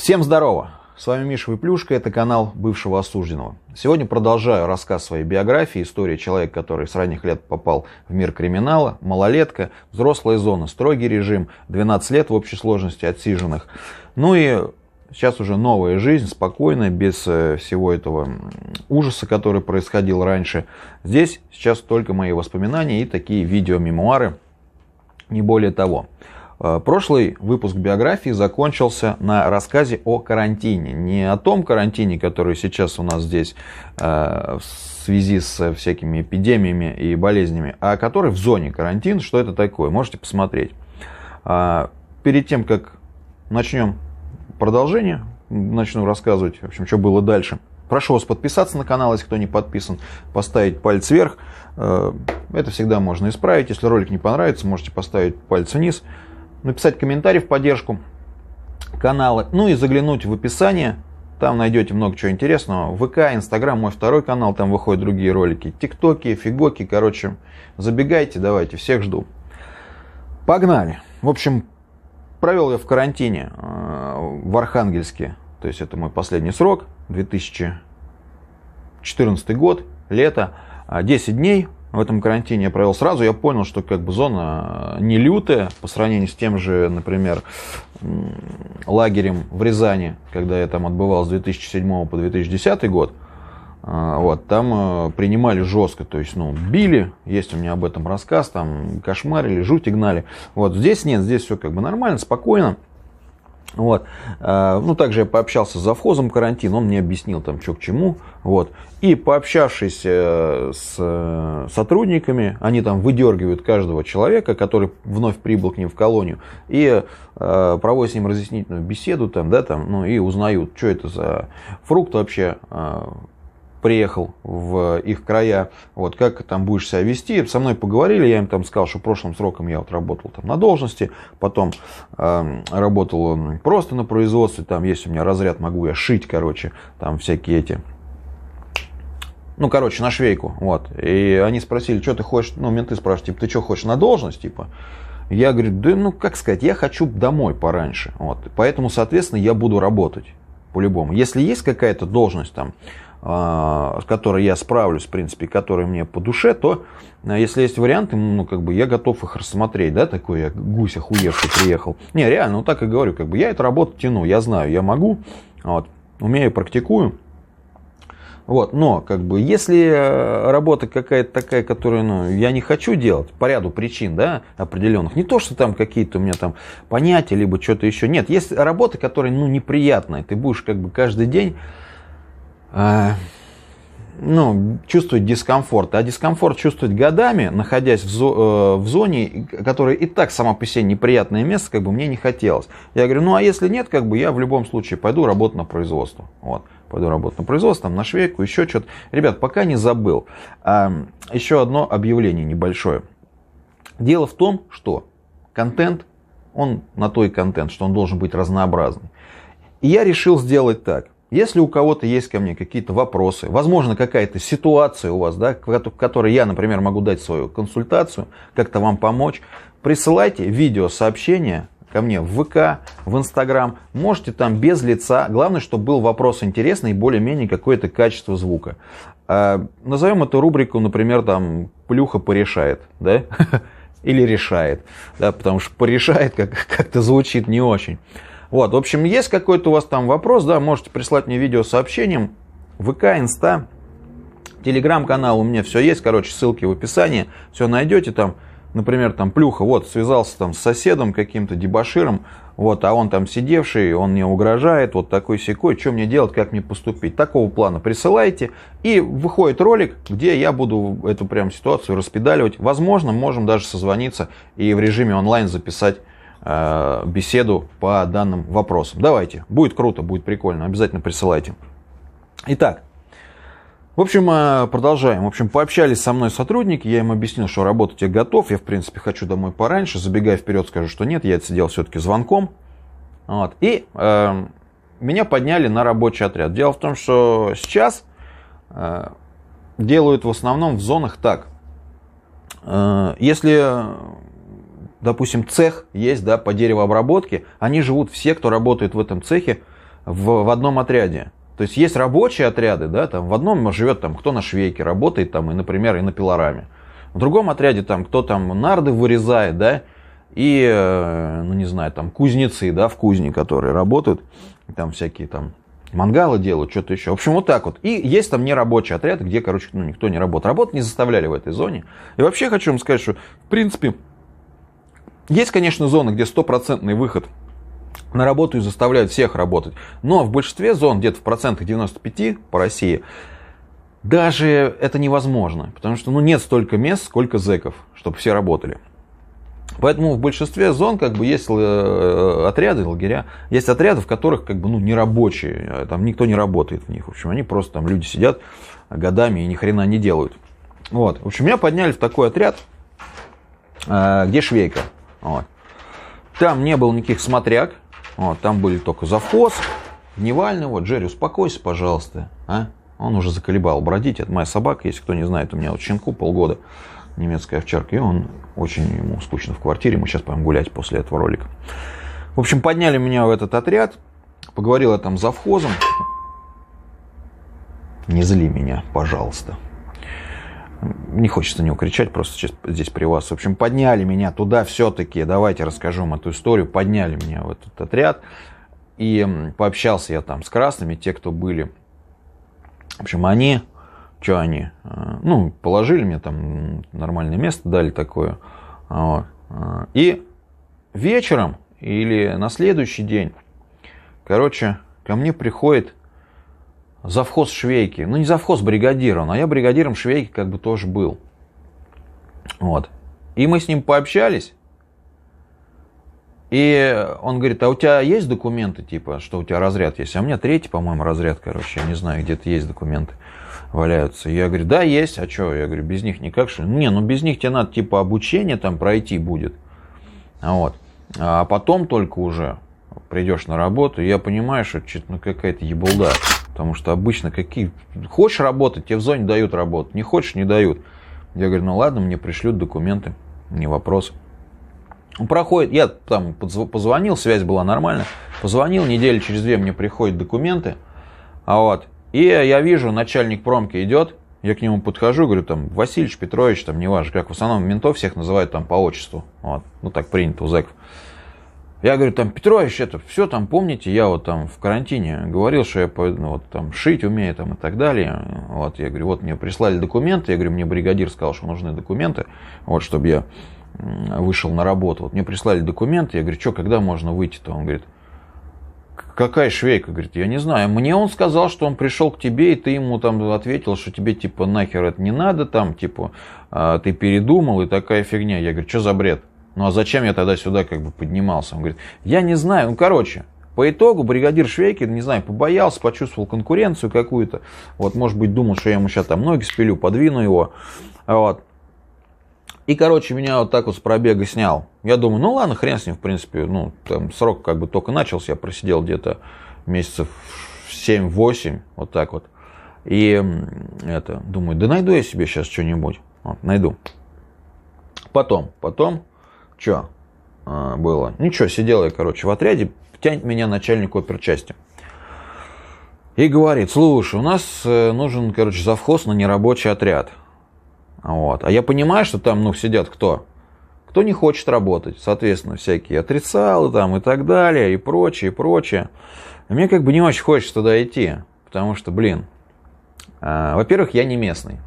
Всем здорово! С вами Миша Выплюшка, это канал бывшего осужденного. Сегодня продолжаю рассказ своей биографии, истории человека, который с ранних лет попал в мир криминала, малолетка, взрослая зона, строгий режим, 12 лет в общей сложности отсиженных. Ну и сейчас уже новая жизнь, спокойная, без всего этого ужаса, который происходил раньше. Здесь сейчас только мои воспоминания и такие видеомемуары, не более того. Прошлый выпуск биографии закончился на рассказе о карантине. Не о том карантине, который сейчас у нас здесь в связи с всякими эпидемиями и болезнями, а который в зоне карантин. Что это такое? Можете посмотреть. Перед тем, как начнем продолжение, начну рассказывать, в общем, что было дальше. Прошу вас подписаться на канал, если кто не подписан, поставить палец вверх. Это всегда можно исправить. Если ролик не понравится, можете поставить палец вниз. Написать комментарий в поддержку канала, ну и заглянуть в описание, там найдете много чего интересного. ВК, Инстаграм, мой второй канал, там выходят другие ролики, ТикТоки, Фигоки, короче, забегайте, давайте, всех жду. Погнали! В общем, провел я в карантине в Архангельске, то есть это мой последний срок, 2014 год, лето, 10 дней. В этом карантине я провел сразу, я понял, что как бы зона не лютая по сравнению с тем же, например, лагерем в Рязани, когда я там отбывал с 2007 по 2010 год. Вот, там принимали жестко, то есть, били, есть у меня об этом рассказ, там кошмарили, жути гнали. Вот, здесь нет, здесь все как бы нормально, спокойно. Вот. Также я пообщался с завхозом карантина, он мне объяснил там, что к чему. Вот. И пообщавшись с сотрудниками, они там выдергивают каждого человека, который вновь прибыл к ним в колонию, и проводят с ним разъяснительную беседу, и узнают, что это за фрукт вообще приехал в их края, вот, как там будешь себя вести. Со мной поговорили, я им там сказал, что прошлым сроком я вот работал там на должности, потом работал просто на производстве, там есть у меня разряд, могу я шить, там всякие эти, на швейку, вот. И они спросили, что ты хочешь, менты спрашивают, типа, ты что хочешь на должность, типа? Я говорю, я хочу домой пораньше, вот. Поэтому, соответственно, я буду работать по-любому. Если есть какая-то должность там, с которой я справлюсь, в принципе, которая мне по душе, то если есть варианты, я готов их рассмотреть, такой я гусь охуевший приехал. Не, реально, так и говорю, я эту работу тяну, я знаю, я могу, вот, умею, практикую. Вот, но, если работа какая-то такая, которую, я не хочу делать по ряду причин, определенных, не то, что там какие-то у меня там понятия, либо что-то еще, нет, есть работа, которая, неприятная, ты будешь каждый день чувствовать дискомфорт. А дискомфорт чувствовать годами, находясь в зоне, которая и так сама по себе неприятное место, мне не хотелось. Я говорю, а если нет, я в любом случае пойду работать на производство. Вот. Пойду работать на производство, на швейку, еще что-то. Ребят, пока не забыл. Еще одно объявление небольшое. Дело в том, что контент, он на то и контент, что он должен быть разнообразный. И я решил сделать так. Если у кого-то есть ко мне какие-то вопросы, возможно, какая-то ситуация у вас, в которой я, например, могу дать свою консультацию, как-то вам помочь, присылайте видеосообщения ко мне в ВК, в Инстаграм. Можете там без лица. Главное, чтобы был вопрос интересный и более-менее какое-то качество звука. Назовем эту рубрику, например, там «Плюха порешает». Да? Или «решает». Да? Потому что «порешает» как-то звучит не очень. Вот, в общем, есть какой-то у вас там вопрос, можете прислать мне видеосообщением, ВК, Инста, Телеграм-канал, у меня все есть, ссылки в описании, все найдете там, например, там Плюха, вот, связался там с соседом каким-то дебоширом, вот, а он там сидевший, он мне угрожает, вот такой-сякой, что мне делать, как мне поступить, такого плана присылайте, и выходит ролик, где я буду эту прям ситуацию распедаливать, возможно, можем даже созвониться и в режиме онлайн записать беседу по данным вопросам. Давайте, будет круто, будет прикольно, обязательно присылайте. Итак, в общем, продолжаем. В общем, пообщались со мной сотрудники, я им объяснил, что работать я готов, я, в принципе, хочу домой пораньше, забегая вперед, скажу, что нет, я это сидел все-таки звонком. Вот. И меня подняли на рабочий отряд. Дело в том, что сейчас делают в основном в зонах так. Если допустим, цех есть, да, по деревообработке, они живут, все, кто работает в этом цехе, в одном отряде. То есть есть рабочие отряды, да, там в одном живет там, кто на швейке работает, там, и, например, и на пилораме. В другом отряде там, кто там нарды вырезает, да, и, ну не знаю, там кузнецы, да, в кузне, которые работают, там всякие там мангалы делают, что-то еще. В общем, вот так вот. И есть там нерабочий отряд, где, короче, ну, никто не работает. Работать не заставляли в этой зоне. И вообще хочу вам сказать, что, в принципе, есть, конечно, зоны, где стопроцентный выход на работу и заставляют всех работать. Но в большинстве зон, где-то в процентах 95 по России, даже это невозможно. Потому что, ну, нет столько мест, сколько зэков, чтобы все работали. Поэтому в большинстве зон как бы есть отряды, лагеря, есть отряды, в которых как бы, ну, не рабочие, там никто не работает в них. В общем, они просто там люди сидят годами и ни хрена не делают. Вот. В общем, меня подняли в такой отряд, где швейка. Вот. Там не было никаких смотряг, вот, там были только завхоз, дневальный. Вот, Джерри, успокойся, пожалуйста. А? Он уже заколебал бродить, это моя собака, если кто не знает, у меня вот щенку полгода. Немецкая овчарка, и он очень ему скучно в квартире, мы сейчас пойдем гулять после этого ролика. В общем, подняли меня в этот отряд, поговорил я там с завхозом. Не зли меня, пожалуйста. Не хочется на него кричать, просто сейчас здесь при вас. В общем, подняли меня туда все-таки, давайте расскажу вам эту историю, подняли меня в этот отряд, и пообщался я там с красными, те, кто были. В общем, они... Что они? Ну, положили мне там нормальное место, дали такое. Вот. И вечером или на следующий день, короче, ко мне приходит завхоз швейки. Ну, не завхоз, бригадир он, а я бригадиром швейки как бы тоже был. Вот. И мы с ним пообщались. И он говорит, а у тебя есть документы, типа, что у тебя разряд есть? А у меня третий, по-моему, разряд, короче, я не знаю, где-то есть документы. Валяются. Я говорю, да, есть. А что? Я говорю, без них никак, что ли? Не, ну без них тебе надо типа обучение там пройти будет. Вот. А потом только уже придешь на работу, и я понимаю, что ну, какая-то ебалда. Потому что обычно какие... Хочешь работать, тебе в зоне дают работу. Не хочешь, не дают. Я говорю, ну ладно, мне пришлют документы. Не вопрос. Проходит, я там позвонил, связь была нормальная. Позвонил, недели через 2 мне приходят документы. А вот. И я вижу, начальник промки идет, я к нему подхожу, говорю, там, Васильевич, Петрович, там, неважно, как в основном ментов всех называют там по отчеству. Вот. Ну, так принято у зэков. Я говорю, там, Петрович, это все там, помните, я вот там в карантине говорил, что я ну, вот, там шить умею там, и так далее. Вот, я говорю, вот мне прислали документы, я говорю, мне бригадир сказал, что нужны документы, вот, чтобы я вышел на работу. Вот мне прислали документы, я говорю, что, когда можно выйти-то? Он говорит, какая швейка? Говорит, я не знаю. Мне он сказал, что он пришел к тебе, и ты ему там ответил, что тебе типа нахер это не надо, там типа ты передумал и такая фигня. Я говорю, что за бред? Ну а зачем я тогда сюда как бы поднимался? Он говорит, я не знаю. Ну короче, по итогу бригадир швейки, не знаю, побоялся, почувствовал конкуренцию какую-то. Вот, может быть, думал, что я ему сейчас там ноги спилю, подвину его. Вот. И, короче, меня вот так вот с пробега снял. Я думаю, ну ладно, хрен с ним, в принципе. Ну, там срок как бы только начался, я просидел где-то месяцев 7-8, вот так вот. И это, думаю, да найду я себе сейчас что-нибудь. Вот, найду. Потом, что было? Ничего, сидел я, короче, в отряде, тянет меня начальник оперчасти. И говорит, слушай, у нас нужен, короче, завхоз на нерабочий отряд. Вот. А я понимаю, что там, ну, сидят кто? Кто не хочет работать. Соответственно, всякие отрицалы там и так далее, и прочее, и прочее. И мне как бы не очень хочется туда идти. Потому что, блин, во-первых, я не местный.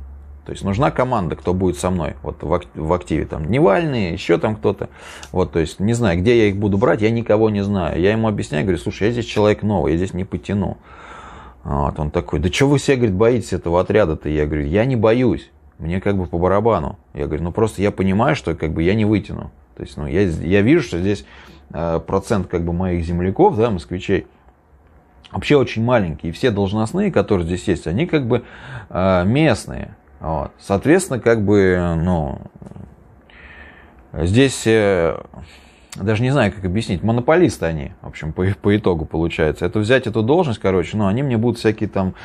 То есть нужна команда, кто будет со мной. Вот в активе там Дневальные, еще там кто-то. Вот, то есть не знаю, где я их буду брать, я никого не знаю. Я ему объясняю, говорю, слушай, я здесь человек новый, я здесь не потяну. Вот, он такой, да что вы все, говорит, боитесь этого отряда-то? Я говорю, я не боюсь. Мне как бы по барабану. Я говорю, ну просто я понимаю, что как бы я не вытяну. То есть, ну, я вижу, что здесь процент как бы моих земляков, да, москвичей, вообще очень маленький. И все должностные, которые здесь есть, они как бы местные. Вот. Соответственно, как бы, ну, здесь даже не знаю, как объяснить, монополисты они, в общем, по итогу получается. Это взять эту должность, короче, ну, они мне будут всякие там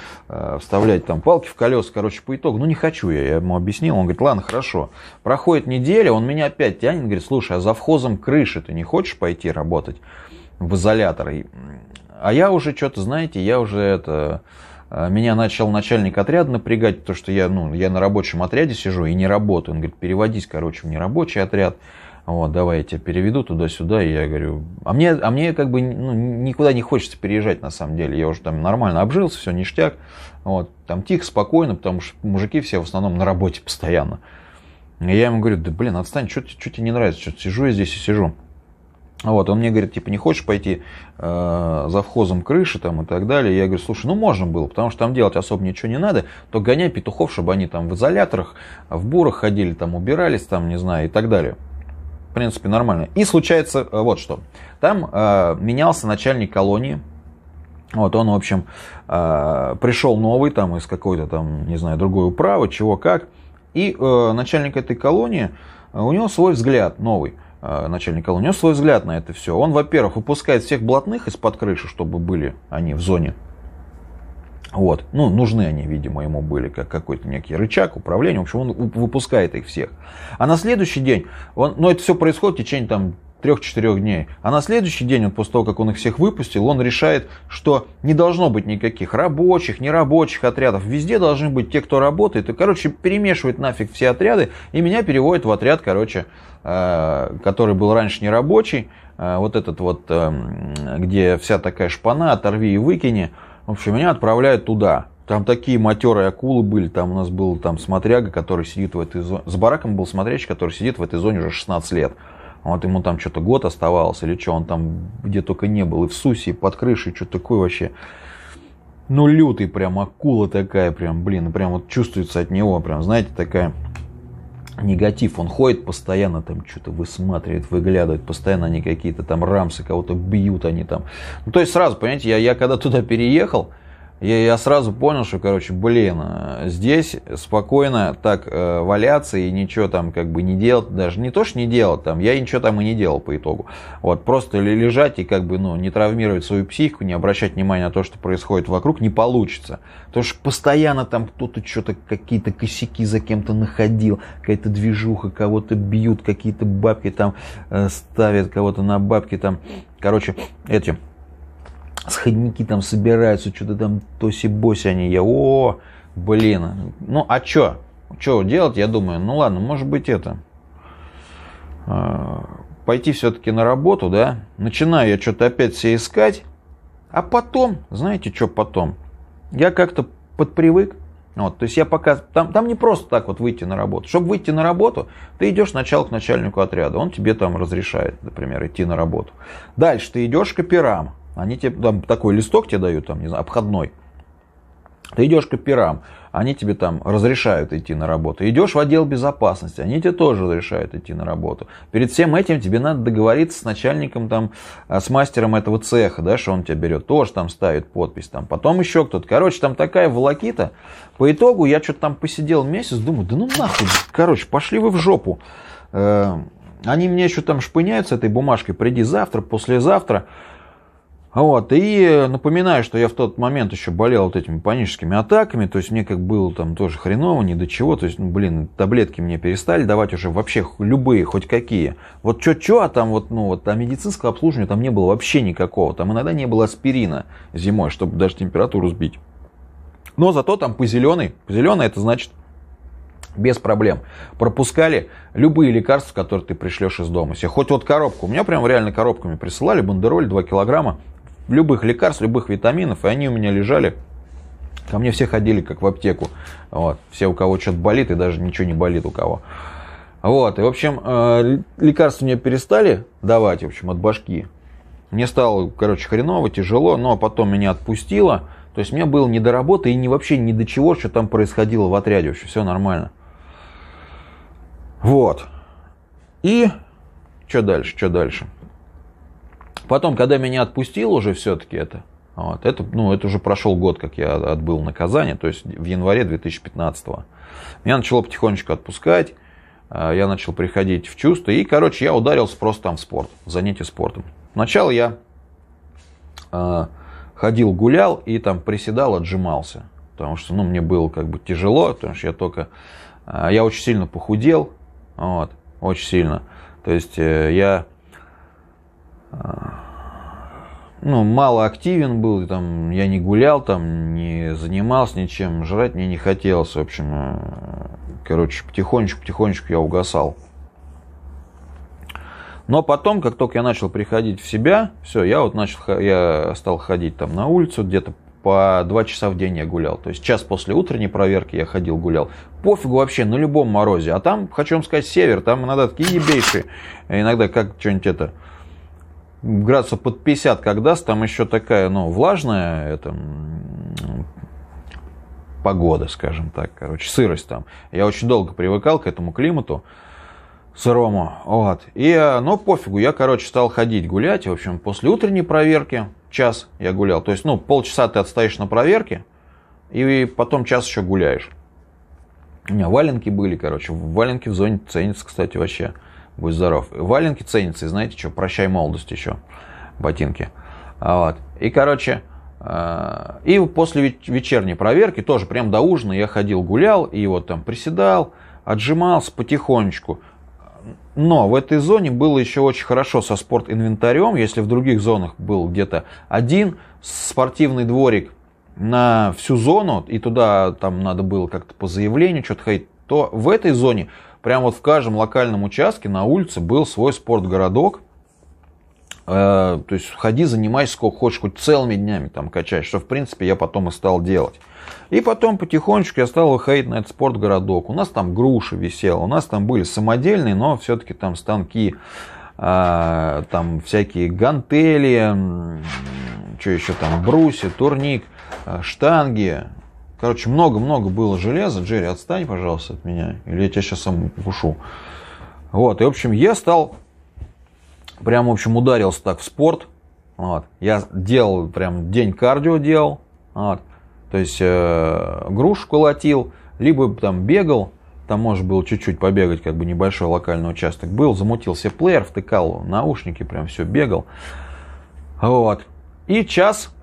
вставлять там палки в колеса, короче, по итогу. Ну, не хочу я ему объяснил. Он говорит, ладно, хорошо. Проходит неделя, он меня опять тянет, говорит, слушай, а завхозом крыши ты не хочешь пойти работать в изолятор? А я уже что-то, знаете, меня начал начальник отряда напрягать, потому что я на рабочем отряде сижу и не работаю. Он говорит, переводись, короче, в нерабочий отряд. Вот, давай я тебя переведу туда-сюда. И я говорю, а мне как бы никуда не хочется переезжать на самом деле. Я уже там нормально обжился, все ништяк. Вот, там тихо, спокойно, потому что мужики все в основном на работе постоянно. И я ему говорю, да блин, отстань, что тебе не нравится, что сижу я здесь и сижу. Вот, он мне говорит, типа, не хочешь пойти завхозом крыши там и так далее. Я говорю, слушай, можно было, потому что там делать особо ничего не надо, то гоняй петухов, чтобы они там в изоляторах, в бурах ходили, там убирались, там, не знаю, и так далее. В принципе, нормально. И случается вот что. Там менялся начальник колонии. Вот он, в общем, пришел новый, там, из какой-то там, не знаю, другой управы, чего как. И начальник этой колонии, у него свой взгляд новый. Начальник колонии, у него свой взгляд на это все. Он, во-первых, выпускает всех блатных из-под крыши, чтобы были они в зоне. Вот. Нужны они, видимо, ему были, как какой-то некий рычаг управления. В общем, он выпускает их всех. А на следующий день, это все происходит в течение там 3-4 дней. А на следующий день, после того, как он их всех выпустил, он решает, что не должно быть никаких рабочих, нерабочих отрядов. Везде должны быть те, кто работает. И, перемешивает нафиг все отряды. И меня переводит в отряд, который был раньше нерабочий. Вот этот вот, где вся такая шпана, оторви и выкини. В общем, меня отправляют туда. Там такие матерые акулы были. Там у нас был смотряга, который сидит в этой зоне. С бараком был смотрящий, который сидит в этой зоне уже 16 лет. Вот ему там что-то год оставался или что, он там где только не был, и в Сусе, и под крышей, что такое вообще. Лютый прям, акула такая, прям, блин, прям вот чувствуется от него, прям, знаете, такая негатив. Он ходит постоянно, там что-то высматривает, выглядывает, постоянно они какие-то там рамсы, кого-то бьют они там. То есть сразу, понимаете, я когда туда переехал, я сразу понял, что, здесь спокойно так валяться и ничего там не делать, даже не то, что не делать, я ничего там и не делал по итогу. Вот, просто лежать и не травмировать свою психику, не обращать внимания на то, что происходит вокруг, не получится. Потому что постоянно там кто-то что-то, какие-то косяки за кем-то находил, какая-то движуха, кого-то бьют, какие-то бабки там ставят, кого-то на бабки там, сходники там собираются, что-то там тоси-боси они. А что? Что делать? Я думаю, ладно, может быть пойти все-таки на работу, да? Начинаю я что-то опять себе искать. А потом, знаете, что потом? Я как-то подпривык. То есть я пока... Там не просто так вот выйти на работу. Чтобы выйти на работу, ты идешь сначала к начальнику отряда. Он тебе там разрешает, например, идти на работу. Дальше ты идешь к операм. Они тебе там такой листок тебе дают, там, не знаю, обходной. Ты идешь к операм, они тебе там разрешают идти на работу. Идешь в отдел безопасности, они тебе тоже разрешают идти на работу. Перед всем этим тебе надо договориться с начальником, там, с мастером этого цеха, да, что он тебя берет, тоже там ставит подпись. Там. Потом еще кто-то. Там такая волокита. По итогу я что-то там посидел месяц, думаю, да нахуй, пошли вы в жопу. Они мне еще там шпыняют с этой бумажкой, приди завтра, послезавтра. И напоминаю, что я в тот момент еще болел вот этими паническими атаками, то есть мне было там тоже хреново, ни до чего, то есть, таблетки мне перестали давать уже вообще любые, хоть какие. Вот что, а там а медицинского обслуживания там не было вообще никакого, там иногда не было аспирина зимой, чтобы даже температуру сбить. Но зато там по зеленой это значит без проблем. Пропускали любые лекарства, которые ты пришлешь из дома. Хоть коробку, у меня прям реально коробками присылали, бандероль 2 килограмма. Любых лекарств, любых витаминов, и они у меня лежали. Ко мне все ходили как в аптеку. Все, у кого что-то болит, и даже ничего не болит у кого. И, в общем, лекарства мне перестали давать, в общем, от башки. Мне стало, хреново, тяжело, но потом меня отпустило. То есть мне было не до работы и вообще ни до чего, что там происходило в отряде. Вообще все нормально. И что дальше? Потом, когда меня отпустило уже все-таки это уже прошел год, как я отбыл наказание, то есть в январе 2015-го. Меня начало потихонечку отпускать, я начал приходить в чувство, и, я ударился просто там в спорт, в занятие спортом. Сначала я ходил, гулял и там приседал, отжимался, потому что, мне было тяжело, потому что я очень сильно похудел, очень сильно, то есть я... ну, мало активен был, там, я не гулял, там, не занимался ничем, жрать мне не хотелось, в общем, короче, потихонечку я угасал. Но потом, как только я начал приходить в себя, все, я стал ходить там на улицу, где-то по 2 часа в день я гулял. То есть час после утренней проверки я ходил, гулял. Пофигу вообще, на любом морозе. А там, хочу вам сказать, север, там иногда такие ебейшие, иногда как что-нибудь это, градусов под 50 как даст, там еще такая, ну, влажная это, погода, скажем так, короче, сырость там. Я очень долго привыкал к этому климату сырому, вот. Но пофигу, я, короче, стал ходить, гулять. В общем, после утренней проверки час я гулял. То есть, ну, полчаса ты отстоишь на проверке, и потом час еще гуляешь. У меня валенки были, короче. Валенки в зоне ценятся, кстати, вообще. Будь здоров. Валенки ценятся, и знаете что, прощай молодость еще. Ботинки. Вот. И, короче, и после вечерней проверки, тоже прям до ужина я ходил, гулял, и вот там приседал, отжимался потихонечку. Но в этой зоне было еще очень хорошо со спортинвентарем. Если в других зонах был где-то один спортивный дворик на всю зону, и туда там надо было как-то по заявлению что-то ходить, то в этой зоне прям вот в каждом локальном участке на улице был свой спортгородок. То есть ходи, занимайся сколько хочешь, хоть целыми днями там качаешь, что в принципе я потом и стал делать. И потом потихонечку я стал выходить на этот спортгородок. У нас там груши висела, у нас там были самодельные, но все-таки там станки, там всякие гантели, что еще там, брусья, турник, штанги. Короче, много-много было железа. Джерри, отстань, пожалуйста, от меня, или я тебя сейчас сам укушу. Вот, и, в общем, я стал, прям, в общем, ударился так в спорт. Вот. Я делал, прям день кардио делал. Вот. То есть, грушу колотил, либо там бегал. Там можно было чуть-чуть побегать, как бы небольшой локальный участок был. Замутил себе плеер, втыкал наушники, прям все, бегал. Вот. И час...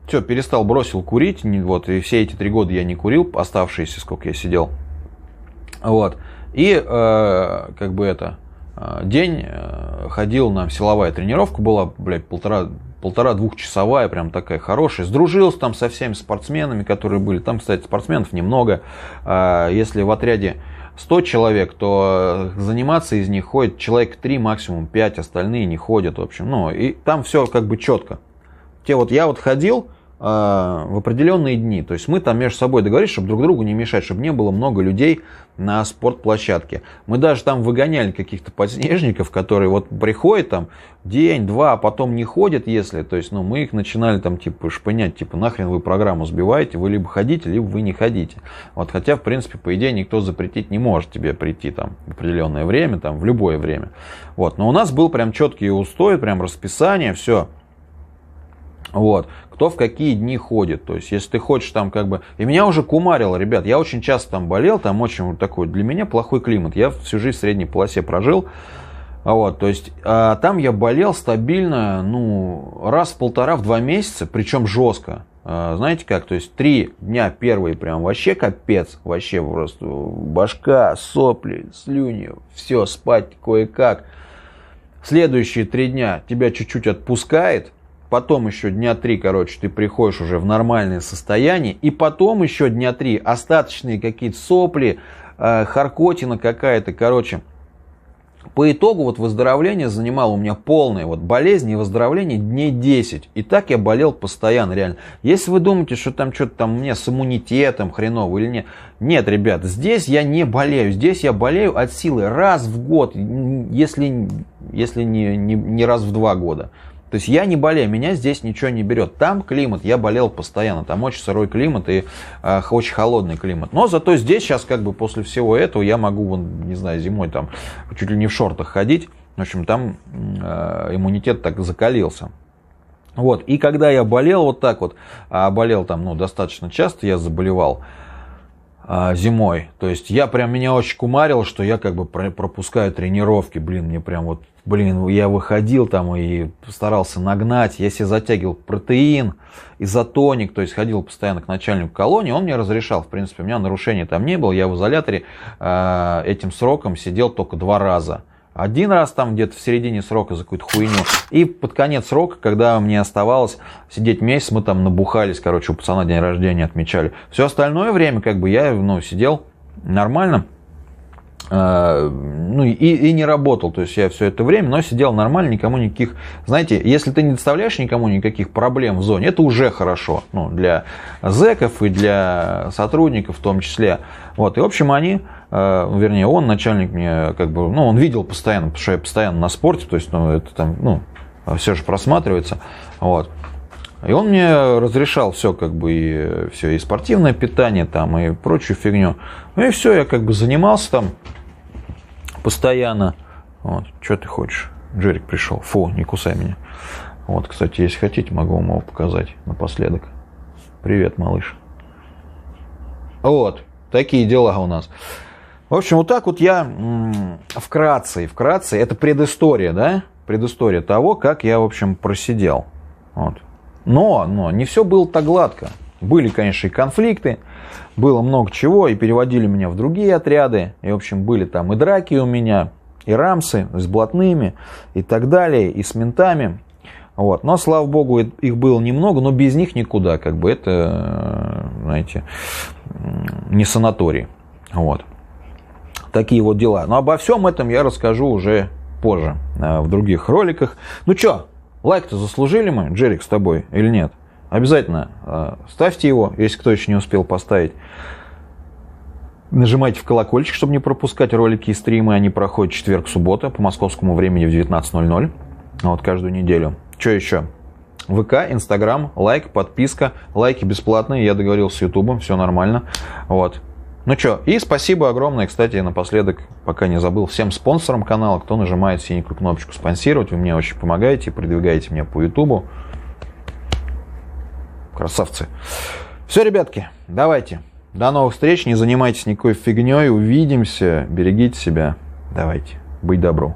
Все, перестал, бросил курить. Вот, и все эти 3 года я не курил, оставшиеся, сколько я сидел. Вот. И как бы это, день ходил на силовая тренировка была, блядь, полтора-двухчасовая, прям такая хорошая. Сдружился там со всеми спортсменами, которые были. Там, кстати, спортсменов немного. Если в отряде 100 человек, то заниматься из них ходит человек 3, максимум 5, остальные не ходят, в общем. Ну, и там все как бы четко. Я вот ходил в определенные дни. То есть мы там между собой договорились, чтобы друг другу не мешать, чтобы не было много людей на спортплощадке. Мы даже там выгоняли каких-то подснежников, которые вот приходят там день-два, а потом не ходят, если. То есть, ну, мы их начинали там типа шпынять, типа нахрен вы программу сбиваете, вы либо ходите, либо вы не ходите. Вот, хотя, в принципе, по идее, никто запретить не может тебе прийти там в определенное время, там в любое время. Вот. Но у нас был прям четкий устой, прям расписание, все. Вот, кто в какие дни ходит, то есть, если ты хочешь там как бы, и меня уже кумарило, ребят, я очень часто там болел, там очень вот такой, для меня плохой климат, я всю жизнь в средней полосе прожил, вот, то есть, там я болел стабильно, ну, раз в 1,5-2 месяца, причем жестко, знаете как, то есть, 3 дня первые прям вообще капец, вообще просто башка, сопли, слюни, все, спать кое-как, следующие 3 дня тебя чуть-чуть отпускает. Потом еще дня 3, короче, ты приходишь уже в нормальное состояние. И потом еще дня 3 остаточные какие-то сопли, харкотина какая-то, короче. По итогу вот выздоровление занимало у меня полное. Вот болезнь и выздоровление дней 10. И так я болел постоянно, реально. Если вы думаете, что там что-то там у меня с иммунитетом хреново или нет. Нет, ребят, здесь я не болею. Здесь я болею от силы раз в год, если не раз в 2 года. То есть я не болею, меня здесь ничего не берет. Там климат, я болел постоянно. Там очень сырой климат и очень холодный климат. Но зато здесь сейчас как бы после всего этого я могу, вон, не знаю, зимой там чуть ли не в шортах ходить. В общем, там иммунитет так закалился. Вот. И когда я болел вот так вот, болел там, ну, достаточно часто, я заболевал зимой. То есть меня очень кумарил, что я как бы пропускаю тренировки. Мне прям вот, я выходил там и старался нагнать. Я себе затягивал протеин, изотоник, то есть ходил постоянно к начальнику колонии. Он мне разрешал, в принципе, у меня нарушений там не было. Я в изоляторе этим сроком сидел только 2 раза. один раз там где-то в середине срока за какую-то хуйню. И под конец срока, когда мне оставалось сидеть месяц, мы там набухались, короче, у пацана день рождения отмечали. Все остальное время, как бы, я, сидел нормально. И не работал, то есть я все это время, но сидел нормально, никому никаких, знаете, если ты не доставляешь никому никаких проблем в зоне, это уже хорошо, для зэков и для сотрудников в том числе, вот, и в общем он, начальник мне, как бы, он видел постоянно, потому что я постоянно на спорте, то есть, это там, все же просматривается, вот. И он мне разрешал все, как бы, и спортивное питание, там, и прочую фигню. Ну и все, я как бы занимался там постоянно. Вот, что ты хочешь? Джерик пришел. Фу, не кусай меня. Вот, кстати, если хотите, могу вам его показать напоследок. Привет, малыш. Вот, такие дела у нас. В общем, вот так вот я вкратце, это предыстория, да? Предыстория того, как я, в общем, просидел. Вот. Но не все было так гладко. Были, конечно, и конфликты, было много чего, и переводили меня в другие отряды. И, в общем, были там и драки у меня, и рамсы с блатными, и так далее, и с ментами. Вот. Но, слава богу, их было немного, но без них никуда. Как бы это, знаете, не санаторий. Вот. Такие вот дела. Но обо всем этом я расскажу уже позже, в других роликах. Ну что, лайк-то заслужили мы, Джерик, с тобой или нет? Обязательно ставьте его, если кто еще не успел поставить. Нажимайте в колокольчик, чтобы не пропускать ролики и стримы. Они проходят четверг-суббота по московскому времени в 19:00. Вот каждую неделю. Что еще? ВК, Инстаграм, лайк, подписка. Лайки бесплатные, я договорился с Ютубом, все нормально. Вот. Ну что, и спасибо огромное, кстати, напоследок, пока не забыл, всем спонсорам канала, кто нажимает синюю кнопочку «Спонсировать». Вы мне очень помогаете, продвигаете меня по Ютубу. Красавцы. Все, ребятки, давайте. До новых встреч, не занимайтесь никакой фигней, увидимся, берегите себя. Давайте, быть добру.